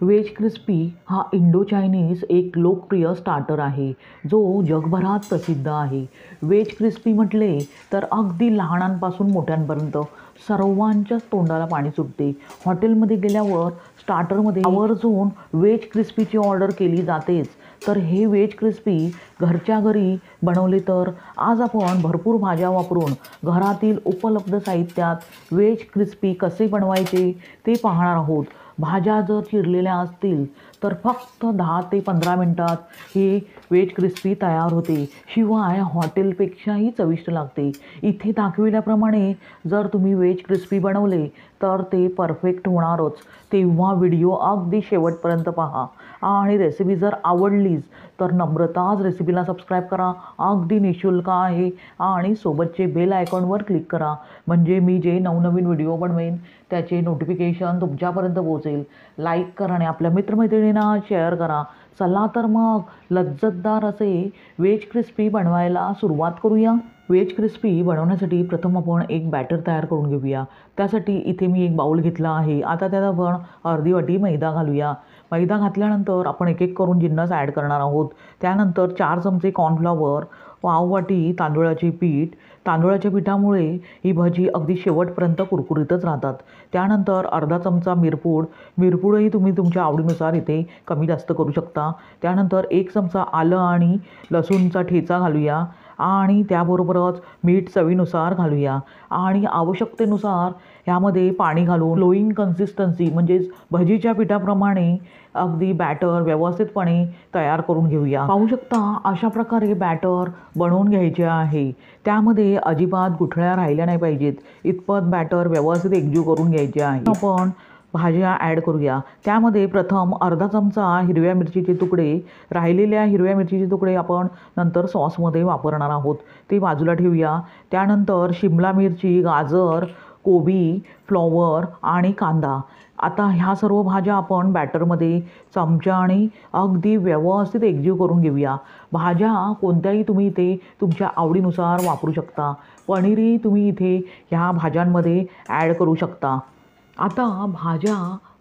Veg crispy हा Indo Chinese एक लोकप्रिय स्टार्टर आहे जो जगभरात प्रसिद्ध आहे. वेज क्रिस्पी म्हटले तर अगदी लहानांपासून मोठ्यांपर्यंत सर्वांच्याच तोंडाला पाणी सुटते. हॉटेलमध्ये गेल्यावर स्टार्टरमध्ये आवर्जून वेज क्रिस्पीची ऑर्डर केली जातेच. तर हे वेज क्रिस्पी घरच्या घरी बनवले तर आज आपण भरपूर भाज्या वापरून घरातील उपलब्ध साहित्यात वेज क्रिस्पी कसे बनवायचे ते पाहणार आहोत. भाज्या जर चिरलेल्या असतील तर फक्त 10 ते 15 मिनटात हे वेज क्रिस्पी तयार होते. शिवाय हॉटेलपेक्षाही चविष्ट लागते. इथे दाखविल्याप्रमाणे जर तुम्ही वेज क्रिस्पी बनवले तर ते परफेक्ट होणारच. तेव्हा व्हिडिओ अगदी शेवटपर्यंत पहा आणि रेसिपी जर आवडलीच तर नम्रताच रेसिपीला सबस्क्राईब करा. अगदी निःशुल्क आहे आणि सोबतचे बेल आयकॉनवर क्लिक करा म्हणजे मी जे नवनवीन व्हिडिओ बनवेन त्याचे नोटिफिकेशन तुमच्यापर्यंत पोहोचेल. लाईक करा आणि आपल्या मित्रमैत्रिणींना शेअर करा. चला तर मग लज्जतदार असे वेज क्रिस्पी बनवायला सुरुवात करूया. वेज क्रिस्पी बनवण्यासाठी प्रथम आपण एक बॅटर तयार करून घेऊया. त्यासाठी इथे मी एक बाउल घेतला आहे. आता त्यात आपण अर्धी वाटी मैदा घालूया. मैदा घातल्यानंतर आपण एक एक करून जिन्नस ॲड करणार आहोत. त्यानंतर 4 चमचे कॉर्नफ्लॉवर, पाव वाटी तांदूळाचे पीठ. तांदूळाच्या पिठामुळे ही भाजी अगदी शेवटपर्यंत कुरकुरीतच राहतात. त्यानंतर अर्धा चमचा मिरपूड. मिरपूडही तुम्ही तुमच्या आवडीनुसार इथे कमी जास्त करू शकता. त्यानंतर 1 चमचा आलं आणि लसूणचा ठेचा घालूया आणि त्याबरोबरच मीठ चवीनुसार घालूया आणि आवश्यकतेनुसार ह्यामध्ये पाणी घालून फ्लोईंग कन्सिस्टन्सी म्हणजेच भजीच्या पिठाप्रमाणे अगदी बॅटर व्यवस्थितपणे तयार करून घेऊया. पाहू शकता अशा प्रकारे बॅटर बनवून घ्यायचे आहे. त्यामध्ये अजिबात गुठळ्या राहिल्या नाही पाहिजेत इतपत बॅटर व्यवस्थित एकजीव करून घ्यायचे आहे. आपण भाज्या ॲड करूया. त्यामध्ये प्रथम अर्धा चमचा हिरव्या मिरचीचे तुकडे. राहिलेल्या हिरव्या मिरचीचे तुकडे आपण नंतर सॉसमध्ये वापरणार आहोत ते बाजूला ठेवूया. त्यानंतर शिमला मिरची, गाजर, कोबी, फ्लॉवर आणि कांदा. आता ह्या सर्व भाज्या आपण बॅटरमध्ये चमच्याने अगदी व्यवस्थित एकजीव करून घेऊया. भाज्या कोणत्याही तुम्ही इथे तुमच्या आवडीनुसार वापरू शकता. पनीरही तुम्ही इथे ह्या भाज्यांमध्ये ॲड करू शकता. आता भाज्या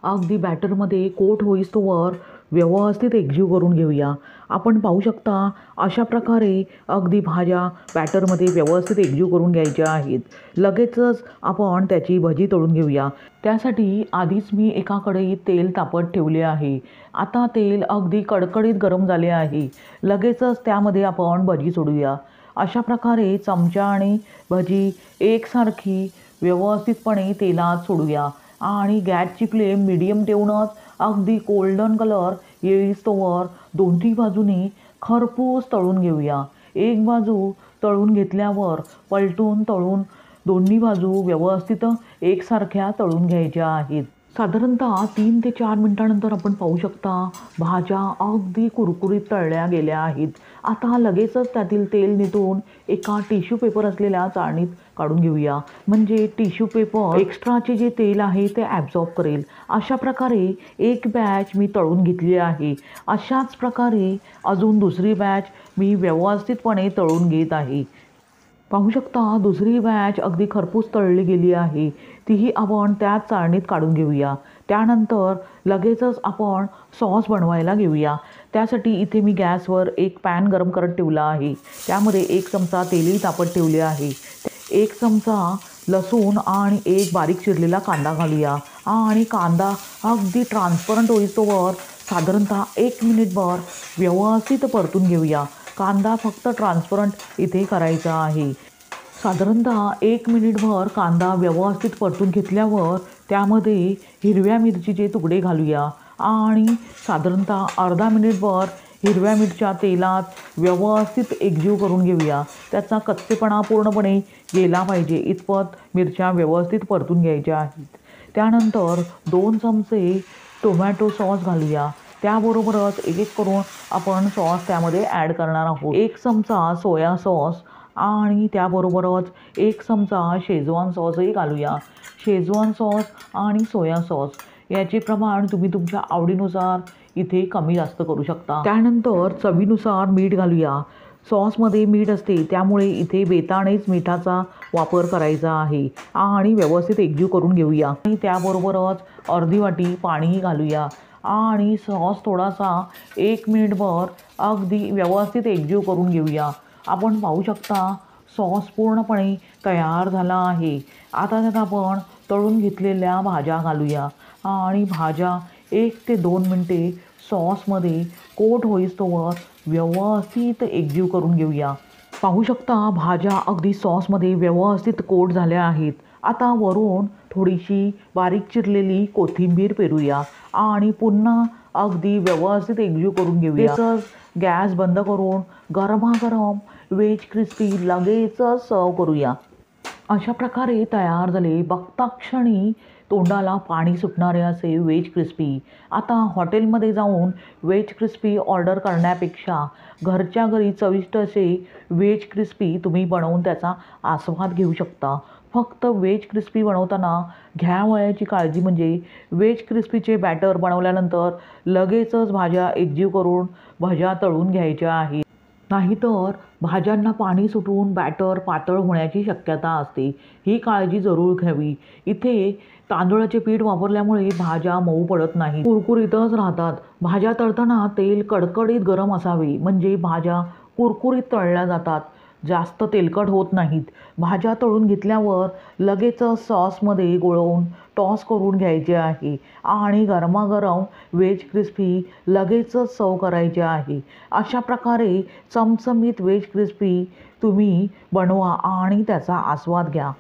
अगदी बॅटरमध्ये कोट होईस्तोवर व्यवस्थित एकजीव करून घेऊया. आपण पाहू शकता अशा प्रकारे अगदी भाज्या बॅटरमध्ये व्यवस्थित एकजीव करून घ्यायच्या आहेत. लगेचच आपण त्याची भजी तळून घेऊया. त्यासाठी आधीच मी एका कढईत तेल तापत ठेवले आहे. आता तेल अगदी कडकडीत गरम झाले आहे. लगेचच त्यामध्ये आपण भजी सोडूया. अशा प्रकारे चमच्याने भजी एकसारखी व्यवस्थितपणे तेलात सोडूया आणि गॅसची फ्लेम मीडियम ठेवूनच अगदी गोल्डन कलर येईस्तोवर दोन्ही बाजूने खरपूस तळून घेऊया. एक बाजू तळून घेतल्यावर पलटून तळून दोन्ही बाजू व्यवस्थित एकसारख्या तळून घ्यायच्या आहेत. साधारणतः 3 ते 4 मिनिटांनंतर आपण पाहू शकता भाज्या अगदी कुरकुरीत तळल्या गेल्या आहेत. आता लगेचच त्यातील तेल निथळून एका टिश्यू पेपर असलेल्या चाळणीत काढून घेऊया म्हणजे टिश्यू पेपर एक्स्ट्राचे जे तेल आहे ते ॲब्झॉर्ब करेल. अशा प्रकारे एक बॅच मी तळून घेतली आहे. अशाच प्रकारे अजून दुसरी बॅच मी व्यवस्थितपणे तळून घेत आहे. पाहू शकता दुसरी बॅच अगदी खरपूस तळली गेली आहे. तीही आपण त्याच चाळणीत काढून घेऊया. त्यानंतर लगेचच आपण सॉस बनवायला घेऊया. त्यासाठी इथे मी गॅसवर एक पॅन गरम करत ठेवला आहे. त्यामध्ये 1 चमचा तेलही तापत ठेवले आहे. 1 चमचा लसूण आणि एक बारीक चिरलेला कांदा घालूया आणि कांदा अगदी ट्रान्सपरंट होईस्तोवर साधारणतः 1 मिनिटभर व्यवस्थित परतून घेऊया. कांदा फक्त ट्रान्सपरंट इथे करायचा आहे. साधारणतः 1 मिनिटभर कांदा व्यवस्थित परतून घेतल्यावर त्यामध्ये हिरव्या मिरचीचे तुकडे घालूया आणि साधारणतः अर्धा मिनिटभर हिरव्या मिरच्या तेलात व्यवस्थित एकजीव करून घेऊया. त्याचा कच्चेपणा पूर्णपणे गेला पाहिजे इतपत मिरच्या व्यवस्थित परतून घ्यायच्या आहेत. त्यानंतर 2 चमचे टोमॅटो सॉस घालूया. त्याबरोबरच एक एक करून आपण सॉस त्यामध्ये ॲड करणार आहोत. 1 चमचा सोया सॉस आणि त्याबरोबरच 1 चमचा शेजवान सॉसही घालूया. शेजवान सॉस आणि सोया सॉस याचे प्रमाण तुम्ही तुमच्या आवडीनुसार इथे कमी जास्त करू शकता. त्यानंतर चवीनुसार मीठ घालूया. सॉसमध्ये मीठ असते त्यामुळे इथे बेतानेच मिठाचा वापर करायचा आहे आणि व्यवस्थित एकजीव करून घेऊया. आणि त्याबरोबरच अर्धी वाटी पाणीही घालूया आणि सॉस थोडासा 1 मिनिटभर अगदी व्यवस्थित एकजीव करून घेऊया. आपण पाहू शकता सॉस पूर्णपणे तयार झाला आहे. आता त्यात आपण तळून घेतलेल्या भाज्या घालूया आणि भाज्या 1 ते 2 मिनिटे सॉसमध्ये कोट होईस्तोवर व्यवस्थित एकजीव करून घेऊया. पाहू शकता भाज्या अगदी सॉसमध्ये व्यवस्थित कोट झाल्या आहेत. आता वरून थोडीशी बारीक चिरलेली कोथिंबीर पेरूया आणि पुन्हा अगदी व्यवस्थित एकजीव करून घेऊया. तसंच गॅस बंद करून गरमागरम व्हेज क्रिस्पी लगेचच सर्व करूया. अशा प्रकारे तयार झाले बघता क्षणी तोंडाला पाणी सुटणारे असे व्हेज क्रिस्पी. आता हॉटेलमध्ये जाऊन व्हेज क्रिस्पी ऑर्डर करण्यापेक्षा घरच्या घरी चविष्ट असे व्हेज क्रिस्पी तुम्ही बनवून त्याचा आस्वाद घेऊ शकता. फक्त व्हेज क्रिस्पी बनवताना घ्यावयाची काळजी म्हणजे व्हेज क्रिस्पीचे बॅटर बनवल्यानंतर लगेचच भाज्या एकजीव करून भाज्या तळून घ्यायच्या आहेत. नाहीतर भाज्यांना पाणी सुटून बॅटर पातळ होण्याची शक्यता असते. ही काळजी जरूर घ्यावी. इथे तांदूळाचे पीठ वापरल्यामुळे भाज्या मऊ पडत नाहीत, कुरकुरीतच राहतात. भाज्या तळताना तेल कडकडीत गरम असावे म्हणजे भाज्या कुरकुरीत तळल्या जातात, जास्त तेलकट होत नाहीत. भाज्या तळून घेतल्यावर लगेचच सॉसमध्ये गोळवून टॉस करून घ्यायचे आहे आणि गरमागरम व्हेज क्रिस्पी लगेचच सर्व करायचे आहे. अशा प्रकारे चमचमीत व्हेज क्रिस्पी तुम्ही बनवा आणि त्याचा आस्वाद घ्या.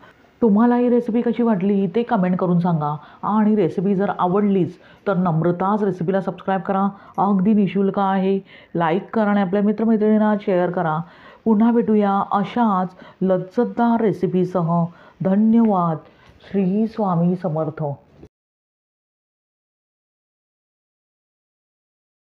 तुम्हाला ही रेसिपी कशी वाटली ते कमेंट करून सांगा आणि रेसिपी जर आवडलीच तर नम्रताच रेसिपीला सबस्क्राईब करा. अगदी निःशुल्क आहे. लाईक करा आणि आपल्या मित्रमैत्रिणींना शेअर करा. पुन्हा भेटूया अशाच लज्जतदार रेसिपीसह. धन्यवाद. श्री स्वामी समर्थ.